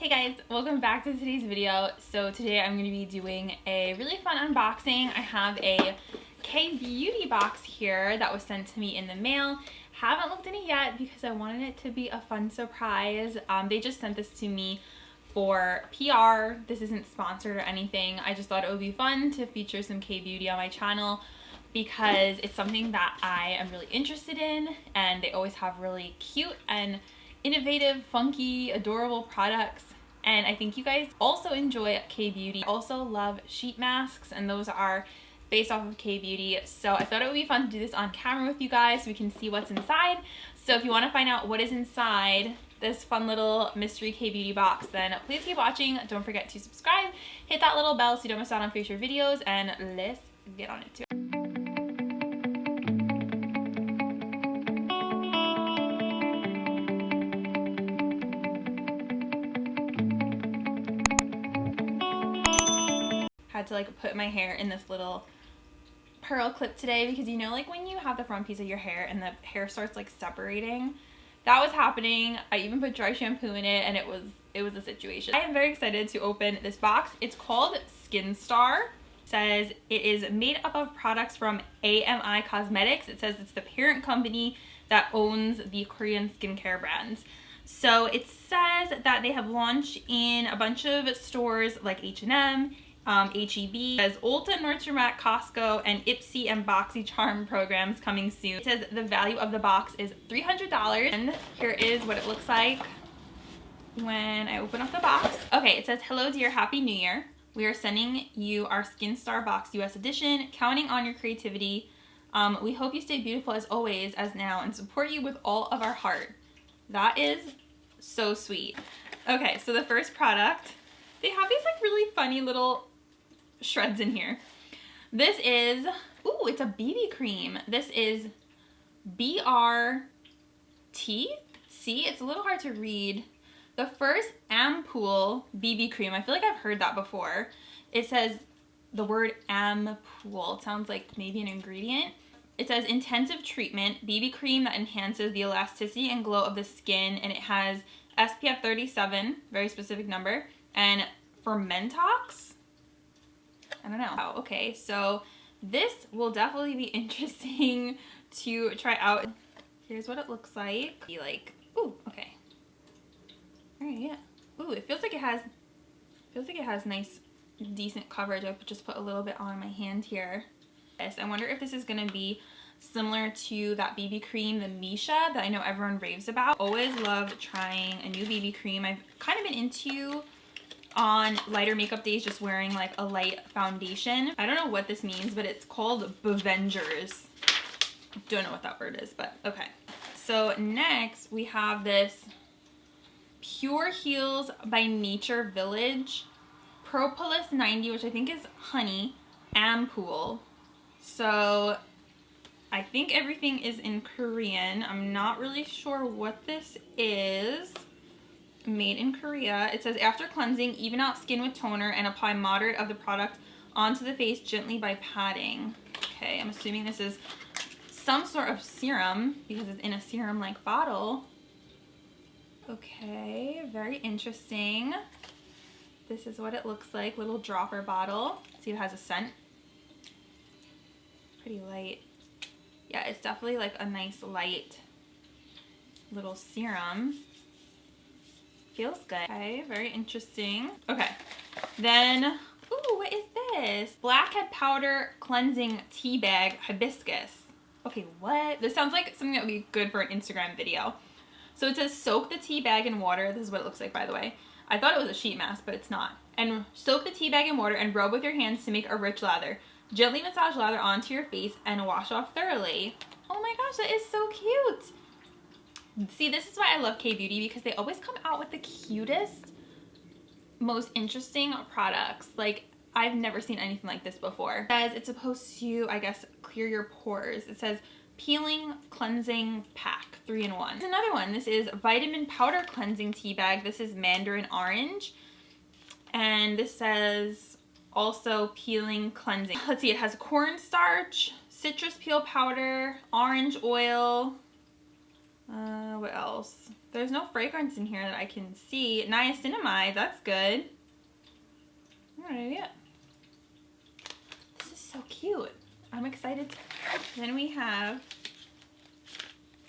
Hey guys, welcome back to today's video. So today I'm going to be doing a really fun unboxing. I have a K-Beauty box here that was sent to me in the mail. Haven't looked in it yet because I wanted it to be a fun surprise. They just sent this to me for PR. This isn't sponsored or anything. I just thought it would be fun to feature some K-Beauty on my channel because it's something that I am really interested in, and they always have really cute and innovative, funky, adorable products, and I think you guys also enjoy K-Beauty. I also love sheet masks, and those are based off of K-Beauty, so I thought it would be fun to do this on camera with you guys so we can see what's inside. So if you want to find out what is inside this fun little mystery K-Beauty box, then please keep watching. Don't forget to subscribe, hit that little bell so you don't miss out on future videos, and let's get on into it. Had to like put my hair in this little pearl clip today because you know, like when you have the front piece of your hair and the hair starts like separating, that was happening. I even put dry shampoo in it and it was a situation. I am very excited to open this box. It's called SkinStar. It says it is made up of products from AMI Cosmetics. It says it's the parent company that owns the Korean skincare brands. So it says that they have launched in a bunch of stores like H&M, HEB, as Ulta, Nordstrom, Costco, and Ipsy and BoxyCharm programs coming soon. It says the value of the box is $300, and here is what it looks like when I open up the box. Okay, it says, "Hello dear, Happy New Year. We are sending you our SkinStarBox US edition, counting on your creativity. We hope you stay beautiful as always, as now, and support you with all of our heart." That is so sweet. Okay, so the first product, they have these like really funny little shreds in here. This is, ooh, it's a BB cream. This is BRT. See, it's a little hard to read. The first ampoule BB cream. I feel like I've heard that before. It says the word ampoule. It sounds like maybe an ingredient. It says intensive treatment BB cream that enhances the elasticity and glow of the skin, and it has SPF 37, very specific number, and Fermentox. I don't know. Oh, okay, so this will definitely be interesting to try out. Here's what it looks like. Be like, ooh, okay. All right, yeah. Ooh, it feels like it has nice, decent coverage. I just put a little bit on my hand here. Yes, I wonder if this is gonna be similar to that BB cream, the Misha, that I know everyone raves about. Always love trying a new BB cream. I've kind of been into on lighter makeup days just wearing like a light foundation. I don't know what this means, but it's called Bevengers. Don't know what that word is, but okay. So next we have this Pure Heals by Nature Village Propolis 90, which I think is honey, ampoule. So I think everything is in Korean. I'm not really sure what this is. Made in Korea. It says, after cleansing, even out skin with toner and apply moderate of the product onto the face gently by patting. Okay, I'm assuming this is some sort of serum because it's in a serum-like bottle. Okay, very interesting. This is what it looks like, little dropper bottle. See, it has a scent. Pretty light. Yeah, it's definitely like a nice light little serum. Feels good. Okay, very interesting. Okay, then, ooh, what is this? Blackhead Powder Cleansing Teabag Hibiscus. Okay, what? This sounds like something that would be good for an Instagram video. So it says, soak the tea bag in water. This is what it looks like, by the way. I thought it was a sheet mask, but it's not. And soak the tea bag in water and rub with your hands to make a rich lather. Gently massage lather onto your face and wash off thoroughly. Oh my gosh, that is so cute. See, this is why I love K-Beauty, because they always come out with the cutest, most interesting products. Like, I've never seen anything like this before. It says it's supposed to, I guess, clear your pores. It says peeling cleansing pack, 3-in-1. There's another one. This is vitamin powder cleansing tea bag. This is mandarin orange. And this says also peeling cleansing. Let's see, it has cornstarch, citrus peel powder, orange oil. What else? There's no fragrance in here that I can see. Niacinamide, that's good. Alright, yeah. This is so cute. I'm excited. Then we have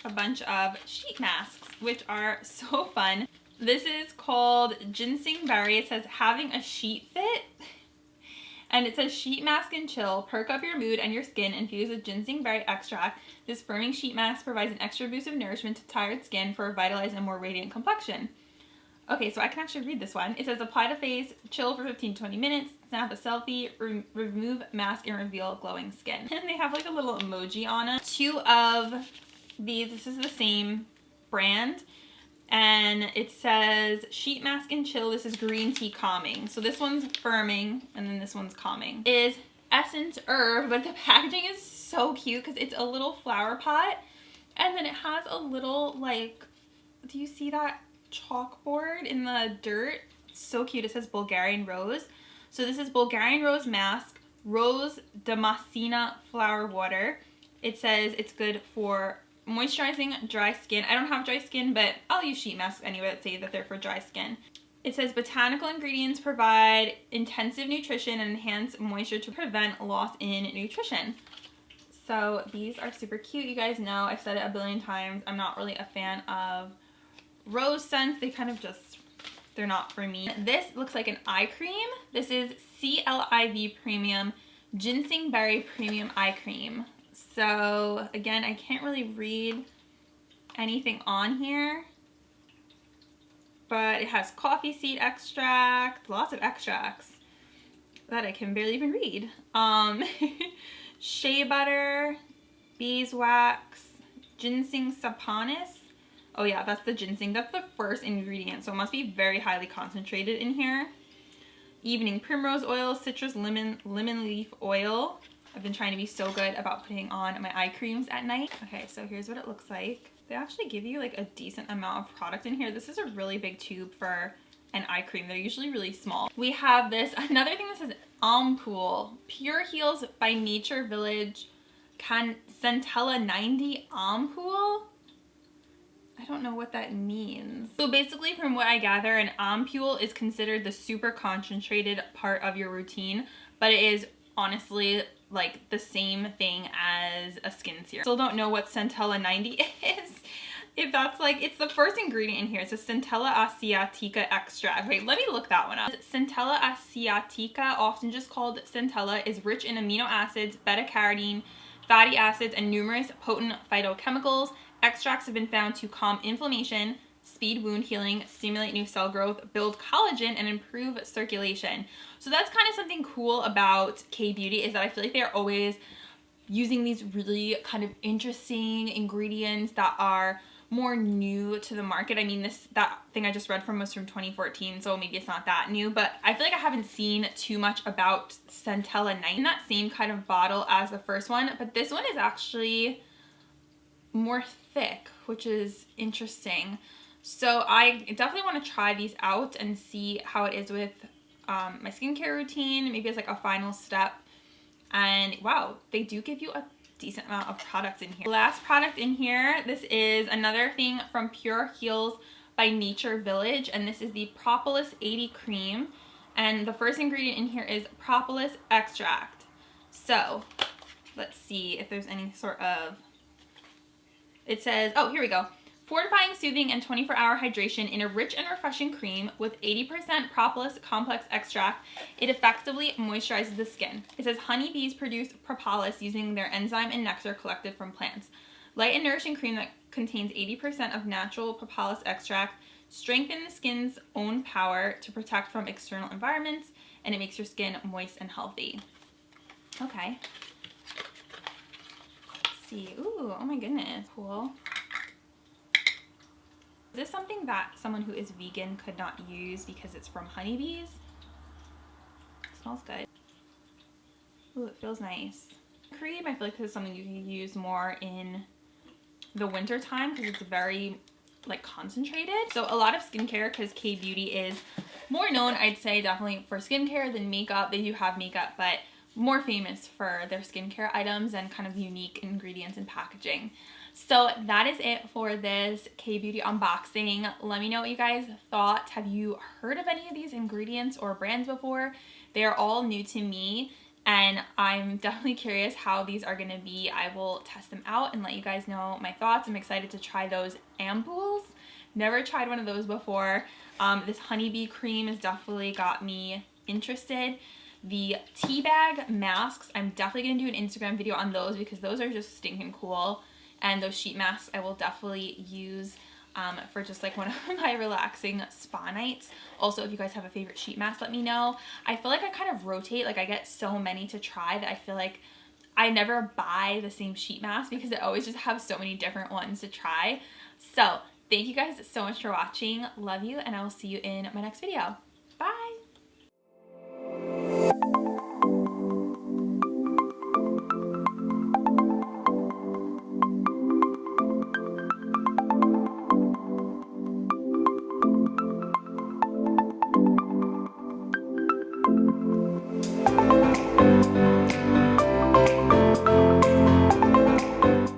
a bunch of sheet masks, which are so fun. This is called Ginseng Berry. It says having a sheet fit. And it says sheet mask and chill, perk up your mood and your skin infused with ginseng berry extract. This firming sheet mask provides an extra boost of nourishment to tired skin for a vitalized and more radiant complexion. Okay, so I can actually read this one. It says apply to face, chill for 15 to 20 minutes, snap a selfie, remove mask and reveal glowing skin. And they have like a little emoji on it. Two of these, this is the same brand. And it says sheet mask and chill. This is green tea calming. So this one's firming and then this one's calming. It is Essence Herb, but the packaging is so cute because it's a little flower pot. And then it has a little like, do you see that chalkboard in the dirt? It's so cute. It says Bulgarian Rose. So this is Bulgarian Rose Mask, Rose Damascena Flower Water. It says it's good for moisturizing dry skin. I don't have dry skin, but I'll use sheet masks anyway that say that they're for dry skin. It says botanical ingredients provide intensive nutrition and enhance moisture to prevent loss in nutrition. So these are super cute. You guys know, I've said it a billion times, I'm not really a fan of rose scents. They kind of just, they're not for me. This looks like an eye cream. This is CLIV Premium Ginseng Berry Premium Eye Cream. So again, I can't really read anything on here, but it has coffee seed extract, lots of extracts that I can barely even read. Shea butter, beeswax, ginseng saponis. Oh yeah, that's the ginseng. That's the first ingredient, so it must be very highly concentrated in here. Evening primrose oil, citrus lemon leaf oil. I've been trying to be so good about putting on my eye creams at night. Okay, so here's what it looks like. They actually give you like a decent amount of product in here. This is a really big tube for an eye cream. They're usually really small. We have this, another thing that says Ampoule, Pure Heals by Nature Village, Centella 90 Ampoule. I don't know what that means. So basically from what I gather, an ampoule is considered the super concentrated part of your routine, but it is honestly like the same thing as a skin serum. Still don't know what Centella 90 is. If that's like, it's the first ingredient in here. It's a Centella asiatica extract. Wait, let me look that one up. Centella asiatica, often just called Centella, is rich in amino acids, beta-carotene, fatty acids, and numerous potent phytochemicals. Extracts have been found to calm inflammation, speed wound healing, stimulate new cell growth, build collagen, and improve circulation. So that's kind of something cool about K-Beauty, is that I feel like they're always using these really kind of interesting ingredients that are more new to the market. I mean, that thing I just read from was from 2014, so maybe it's not that new, but I feel like I haven't seen too much about Centella 90 in that same kind of bottle as the first one, but this one is actually more thick, which is interesting. So I definitely want to try these out and see how it is with my skincare routine, maybe as like a final step. And wow, they do give you a decent amount of products in here. Last product in here, this is another thing from Pure Heals by Nature Village, and this is the Propolis 80 cream, and the first ingredient in here is propolis extract. So let's see if there's any sort of, it says, oh, here we go. Fortifying, soothing, and 24-hour hydration in a rich and refreshing cream with 80% propolis complex extract. It effectively moisturizes the skin. It says honeybees produce propolis using their enzyme and nectar collected from plants. Light and nourishing cream that contains 80% of natural propolis extract strengthens the skin's own power to protect from external environments, and it makes your skin moist and healthy. Okay. Let's see. Ooh, oh my goodness. Cool. Is this something that someone who is vegan could not use because it's from honeybees? It smells good. Ooh, it feels nice. Cream, I feel like this is something you can use more in the winter time because it's very like concentrated. So a lot of skincare, because K-Beauty is more known, I'd say, definitely for skincare than makeup. They do have makeup, but more famous for their skincare items and kind of unique ingredients and packaging. So that is it for this K-Beauty unboxing. Let me know what you guys thought. Have you heard of any of these ingredients or brands before? They are all new to me, and I'm definitely curious how these are gonna be. I will test them out and let you guys know my thoughts. I'm excited to try those ampoules. Never tried one of those before. This honeybee cream has definitely got me interested. The Teabag masks, I'm definitely gonna do an Instagram video on those because those are just stinking cool. And those sheet masks I will definitely use for just like one of my relaxing spa nights. Also, if you guys have a favorite sheet mask, let me know. I feel like I kind of rotate, like I get so many to try that I feel like I never buy the same sheet mask because I always just have so many different ones to try. So thank you guys so much for watching. Love you, and I will see you in my next video.